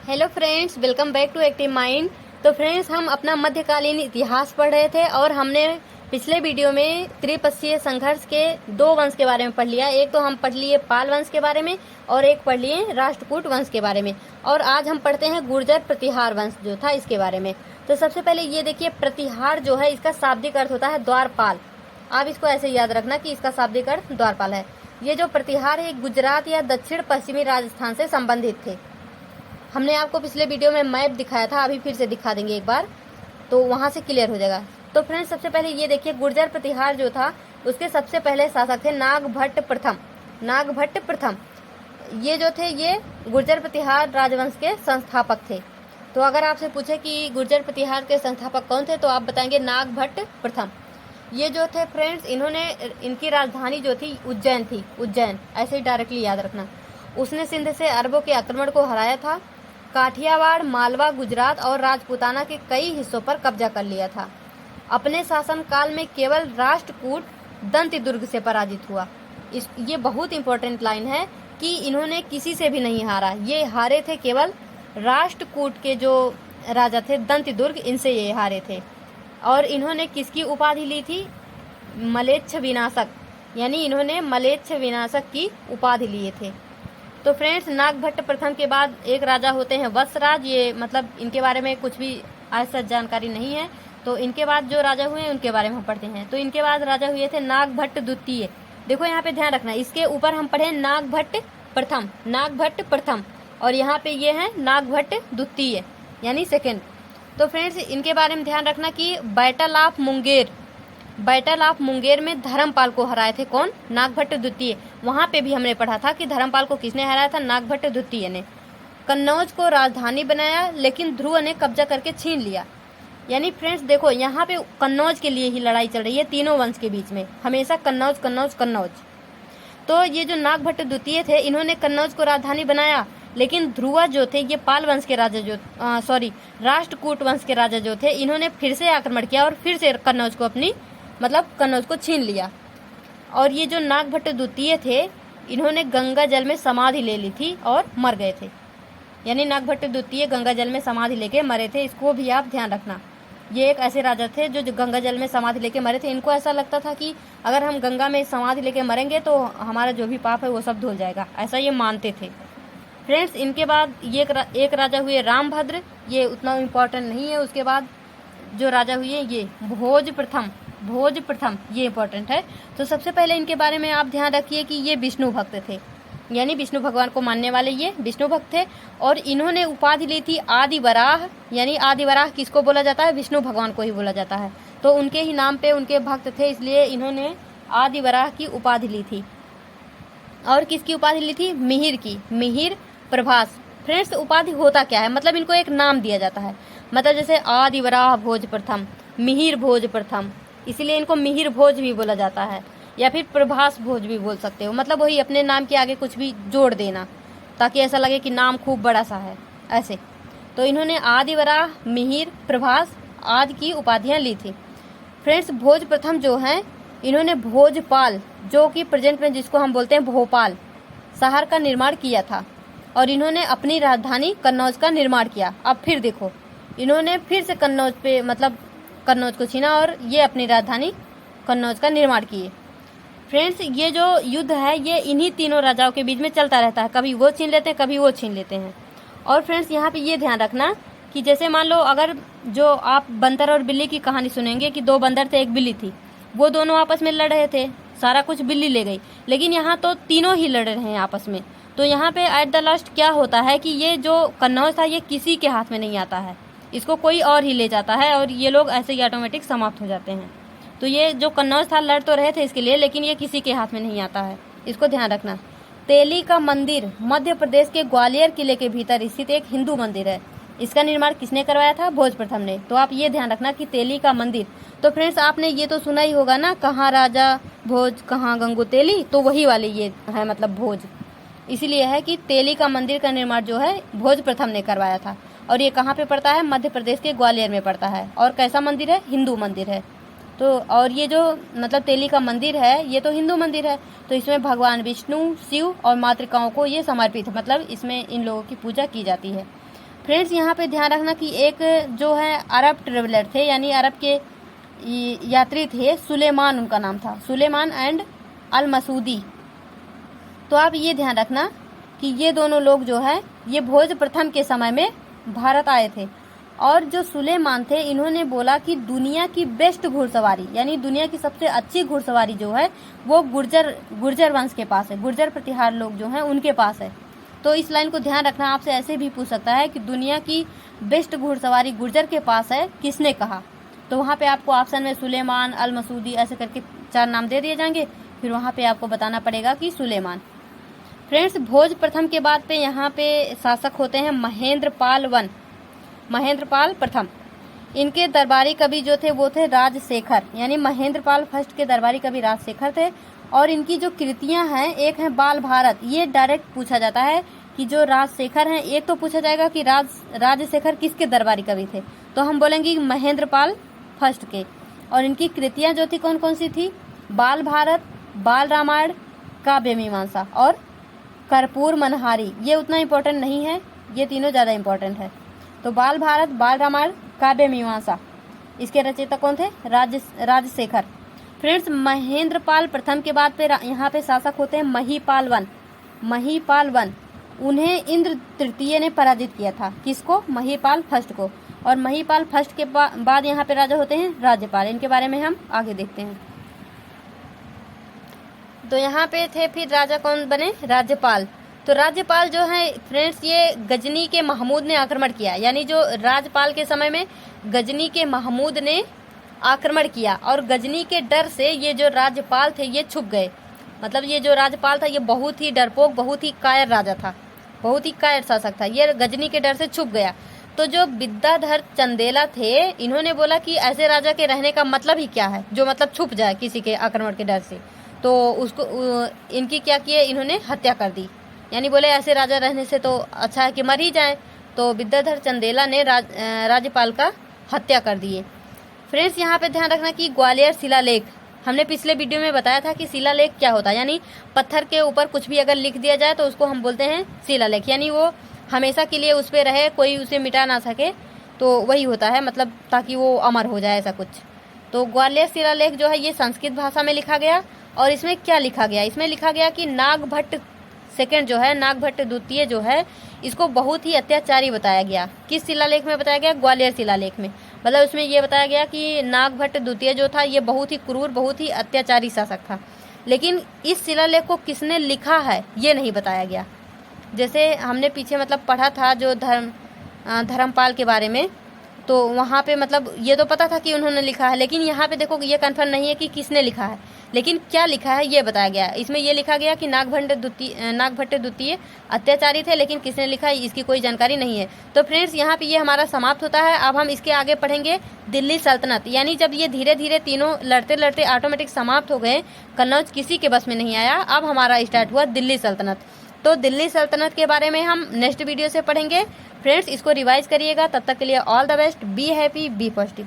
Hello friends, welcome back to active mind. तो friends, हम अपना मध्यकालीन इतिहास पढ़ रहे थे और हमने पिछले वीडियो में त्रिपक्षीय संघर्ष के दो वंश के बारे में पढ़ लिया। एक तो हम पढ़ लिए पाल वंश के बारे में और एक पढ़ लिए राष्ट्रकूट वंश के बारे में। और आज हम पढ़ते हैं गुर्जर प्रतिहार वंश जो था इसके बारे में। तो सबसे पहले ये देखिए, प्रतिहार जो है इसका शाब्दिक अर्थ होता है द्वारपाल। आप इसको ऐसे याद रखना कि इसका शाब्दिक अर्थ द्वारपाल है। ये जो प्रतिहार है गुजरात या दक्षिण पश्चिमी राजस्थान से संबंधित थे। हमने आपको पिछले वीडियो में मैप दिखाया था, अभी फिर से दिखा देंगे एक बार, तो वहां से क्लियर हो जाएगा। तो फ्रेंड्स, सबसे पहले ये देखिए, गुर्जर प्रतिहार जो था उसके सबसे पहले शासक थे नागभट्ट प्रथम। नागभट्ट प्रथम ये जो थे ये गुर्जर प्रतिहार राजवंश के संस्थापक थे। तो अगर आपसे पूछे कि गुर्जर प्रतिहार के संस्थापक कौन थे तो आप बताएंगे नागभट्ट प्रथम। ये जो थे फ्रेंड्स, इनकी राजधानी जो थी उज्जैन थी। उज्जैन ऐसे ही डायरेक्टली याद रखना। उसने सिंध से अरबों के आक्रमण को हराया था। काठियावाड़, मालवा, गुजरात और राजपूताना के कई हिस्सों पर कब्जा कर लिया था। अपने शासन काल में केवल राष्ट्रकूट दंतिदुर्ग से पराजित हुआ। ये बहुत इंपॉर्टेंट लाइन है कि इन्होंने किसी से भी नहीं हारा। ये हारे थे केवल राष्ट्रकूट के जो राजा थे दंतिदुर्ग, इनसे ये हारे थे। और इन्होंने किसकी उपाधि ली थी? मलेच्छ विनाशक, यानी इन्होंने मलेच्छ विनाशक की उपाधि लिए थे। तो फ्रेंड्स, नागभट्ट प्रथम के बाद एक राजा होते हैं वत्सराज। ये मतलब इनके बारे में कुछ भी आज तक जानकारी नहीं है। तो इनके बाद जो राजा हुए उनके बारे में हम पढ़ते हैं। तो इनके बाद राजा हुए थे नागभट्ट द्वितीय। देखो यहाँ पे ध्यान रखना, इसके ऊपर हम पढ़े नागभट्ट प्रथम, नागभट्ट प्रथम, और यहाँ पे ये है नागभट्ट द्वितीय यानी सेकेंड। तो फ्रेंड्स, इनके बारे में ध्यान रखना कि बैटल ऑफ मुंगेर में धर्मपाल को हराए थे। कौन? नागभट्ट द्वितीय। वहां पे भी हमने पढ़ा था कि धर्मपाल को किसने हराया था? नागभट्ट द्वितीय ने। कन्नौज को राजधानी बनाया लेकिन ध्रुव ने कब्जा करके छीन लिया। यानी फ्रेंड्स देखो, यहाँ पे कन्नौज के लिए ही लड़ाई चल रही है तीनों वंश के बीच में, हमेशा कन्नौज कन्नौज कन्नौज। तो ये जो नागभट्ट द्वितीय थे इन्होंने कन्नौज को राजधानी बनाया, लेकिन ध्रुवा जो थे ये पाल वंश के राजा राष्ट्रकूट वंश के राजा जो थे, इन्होंने फिर से आक्रमण किया और फिर से कन्नौज को कन्नौज को छीन लिया। और ये जो नागभट्ट द्वितीय थे इन्होंने गंगा जल में समाधि ले ली थी और मर गए थे। यानी नागभट्ट द्वितीय गंगा जल में समाधि लेके मरे थे, इसको भी आप ध्यान रखना। ये एक ऐसे राजा थे जो गंगा जल में समाधि लेके मरे थे। इनको ऐसा लगता था कि अगर हम गंगा में समाधि लेके मरेंगे तो हमारा जो भी पाप है वो सब धुल जाएगा, ऐसा ये मानते थे। फ्रेंड्स, इनके बाद ये एक राजा हुए रामभद्र, ये उतना इम्पोर्टेंट नहीं है। उसके बाद जो राजा हुए ये भोज प्रथम, ये इम्पोर्टेंट है। तो सबसे पहले इनके बारे में आप ध्यान रखिए कि ये विष्णु भक्त थे, यानी विष्णु भगवान को मानने वाले ये विष्णु भक्त थे। और इन्होंने उपाधि ली थी आदि वराह। यानी आदि वराह किसको बोला जाता है? विष्णु भगवान को ही बोला जाता है। तो उनके ही नाम पे उनके भक्त थे, इसलिए इन्होंने आदि वराह की उपाधि ली थी। और किसकी उपाधि ली थी? मिहिर की, मिहिर प्रभास। फ्रेंड्स, उपाधि होता क्या है? मतलब इनको एक नाम दिया जाता है। मतलब जैसे आदि वराह भोज प्रथम, मिहिर भोज प्रथम, इसीलिए इनको मिहिर भोज भी बोला जाता है, या फिर प्रभास भोज भी बोल सकते हो। मतलब वही अपने नाम के आगे कुछ भी जोड़ देना ताकि ऐसा लगे कि नाम खूब बड़ा सा है, ऐसे। तो इन्होंने आदि वराह, मिहिर, प्रभास आदि की उपाधियां ली थी। फ्रेंड्स, भोज प्रथम जो हैं इन्होंने भोजपाल, जो कि प्रेजेंट में जिसको हम बोलते हैं भोपाल, शहर का निर्माण किया था। और इन्होंने अपनी राजधानी कन्नौज का निर्माण किया। अब फिर देखो, इन्होंने फिर से कन्नौज पे कन्नौज को छीना और ये अपनी राजधानी कन्नौज का निर्माण किए। फ्रेंड्स, ये जो युद्ध है ये इन्हीं तीनों राजाओं के बीच में चलता रहता है, कभी वो छीन लेते हैं कभी वो छीन लेते हैं। और फ्रेंड्स, यहाँ पे ये ध्यान रखना कि जैसे मान लो अगर जो आप बंदर और बिल्ली की कहानी सुनेंगे कि दो बंदर थे एक बिल्ली थी, वो दोनों आपस में लड़ रहे थे, सारा कुछ बिल्ली ले गई, लेकिन यहाँ तो तीनों ही लड़ रहे हैं आपस में। तो यहाँ पे एट द लास्ट क्या होता है कि ये जो कन्नौज था ये किसी के हाथ में नहीं आता है, इसको कोई और ही ले जाता है और ये लोग ऐसे ही ऑटोमेटिक समाप्त हो जाते हैं। तो ये जो कन्नौज था लड़ तो रहे थे इसके लिए, लेकिन ये किसी के हाथ में नहीं आता है, इसको ध्यान रखना। तेली का मंदिर मध्य प्रदेश के ग्वालियर किले के भीतर स्थित एक हिंदू मंदिर है। इसका निर्माण किसने करवाया था? भोज प्रथम ने। तो आप ये ध्यान रखना कि तेली का मंदिर। तो फ्रेंड्स, आपने ये तो सुना ही होगा ना, कहाँ राजा भोज कहाँ गंगू तेली, तो वही वाली ये है, मतलब भोज। इसीलिए है कि तेली का मंदिर का निर्माण जो है भोज प्रथम ने करवाया था। और ये कहाँ पे पड़ता है? मध्य प्रदेश के ग्वालियर में पड़ता है। और कैसा मंदिर है? हिंदू मंदिर है। तो और ये जो तेली का मंदिर है ये तो हिंदू मंदिर है। तो इसमें भगवान विष्णु, शिव और मातृकाओं को ये समर्पित है, मतलब इसमें इन लोगों की पूजा की जाती है। फ्रेंड्स यहाँ पे ध्यान रखना कि एक जो है अरब ट्रेवलर थे, यानी अरब के यात्री थे, सुलेमान उनका नाम था, सुलेमान एंड अल मसूदी। तो आप ये ध्यान रखना कि ये दोनों लोग जो है ये भोज प्रथम के समय में भारत आए थे। और जो सुलेमान थे इन्होंने बोला कि दुनिया की बेस्ट घुड़सवारी, यानी दुनिया की सबसे अच्छी घुड़सवारी जो है वो गुर्जर वंश के पास है, गुर्जर प्रतिहार लोग जो हैं उनके पास है। तो इस लाइन को ध्यान रखना, आपसे ऐसे भी पूछ सकता है कि दुनिया की बेस्ट घुड़सवारी गुर्जर के पास है, किसने कहा? तो वहाँ पे आपको ऑप्शन में सुलेमान, अल मसूदी ऐसे करके 4 नाम दे दिए जाएंगे, फिर वहाँ पे आपको बताना पड़ेगा कि सुलेमान। फ्रेंड्स भोज प्रथम के बाद पे यहाँ पे शासक होते हैं महेंद्रपाल प्रथम। इनके दरबारी कवि जो थे वो थे राजशेखर, यानी महेंद्रपाल फर्स्ट के दरबारी कवि राजशेखर थे। और इनकी जो कृतियां हैं, एक है बाल भारत, ये डायरेक्ट पूछा जाता है कि जो राजशेखर हैं, एक तो पूछा जाएगा कि राजशेखर किसके दरबारी कवि थे, तो हम बोलेंगे महेंद्रपाल फर्स्ट के। और इनकी कृतियां जो थी कौन कौन सी थी? बाल भारत, बाल रामायण, काव्य मीमांसा और कर्पूर मनहारी। ये उतना इम्पोर्टेंट नहीं है, ये तीनों ज़्यादा इम्पोर्टेंट है। तो बाल भारत, बाल रामायण, काव्य मीमांसा, इसके रचयिता कौन थे? राजशेखर। फ्रेंड्स महेंद्रपाल प्रथम के बाद पे यहाँ पे शासक होते हैं महिपाल वन। उन्हें इंद्र तृतीय ने पराजित किया था। किसको? महिपाल फर्स्ट को। और महिपाल फर्स्ट के बाद यहाँ पे राजा होते हैं राज्यपाल। इनके बारे में हम आगे देखते हैं। तो यहाँ पे थे फिर राजा कौन बने? राज्यपाल। तो राज्यपाल जो है फ्रेंड्स ये गजनी के महमूद ने आक्रमण किया, यानी जो राज्यपाल के समय में गजनी के महमूद ने आक्रमण किया और गजनी के डर से ये जो राज्यपाल थे ये छुप गए। मतलब ये जो राज्यपाल था ये बहुत ही डरपोक, बहुत ही कायर राजा था, बहुत ही कायर शासक था, ये गजनी के डर से छुप गया। तो जो विद्याधर चंदेला थे इन्होंने बोला कि ऐसे राजा के रहने का मतलब ही क्या है जो मतलब छुप जाए किसी के आक्रमण के डर से। तो उसको इनकी क्या किए, इन्होंने हत्या कर दी, यानी बोले ऐसे राजा रहने से तो अच्छा है कि मर ही जाए। तो विद्याधर चंदेला ने राज्यपाल का हत्या कर दिए। फ्रेंड्स यहाँ पे ध्यान रखना कि ग्वालियर शिलालेख, हमने पिछले वीडियो में बताया था कि शिलालेख क्या होता है, यानी पत्थर के ऊपर कुछ भी अगर लिख दिया जाए तो उसको हम बोलते हैं शिलालेख, यानी वो हमेशा के लिए उस पर रहे, कोई उसे मिटा ना सके, तो वही होता है, मतलब ताकि वो अमर हो जाए ऐसा कुछ। तो ग्वालियर शिलालेख जो है ये संस्कृत भाषा में लिखा गया। और इसमें क्या लिखा गया? इसमें लिखा गया कि नागभट्ट सेकंड जो है, नागभट्ट द्वितीय जो है, इसको बहुत ही अत्याचारी बताया गया। किस शिलालेख में बताया गया? ग्वालियर शिलालेख में। मतलब उसमें ये बताया गया कि नागभट्ट द्वितीय जो था ये बहुत ही क्रूर, बहुत ही अत्याचारी शासक था। लेकिन इस शिलालेख को किसने लिखा है ये नहीं बताया गया। जैसे हमने पीछे मतलब पढ़ा था जो धर्मपाल के बारे में, तो वहाँ पे मतलब ये तो पता था कि उन्होंने लिखा है, लेकिन यहाँ पे देखो ये कन्फर्म नहीं है कि किसने लिखा है, लेकिन क्या लिखा है ये बताया गया। इसमें ये लिखा गया कि नागभट्ट द्वितीय अत्याचारी थे, लेकिन किसने लिखा है इसकी कोई जानकारी नहीं है। तो फ्रेंड्स यहाँ पे ये हमारा समाप्त होता है। अब हम इसके आगे पढ़ेंगे दिल्ली सल्तनत, यानी जब ये धीरे धीरे तीनों लड़ते लड़ते ऑटोमेटिक समाप्त हो गए, कन्नौज किसी के बस में नहीं आया, अब हमारा स्टार्ट हुआ दिल्ली सल्तनत। तो दिल्ली सल्तनत के बारे में हम नेक्स्ट वीडियो से पढ़ेंगे। फ्रेंड्स इसको रिवाइज करिएगा, तब तक के लिए all the best, be happy, be positive.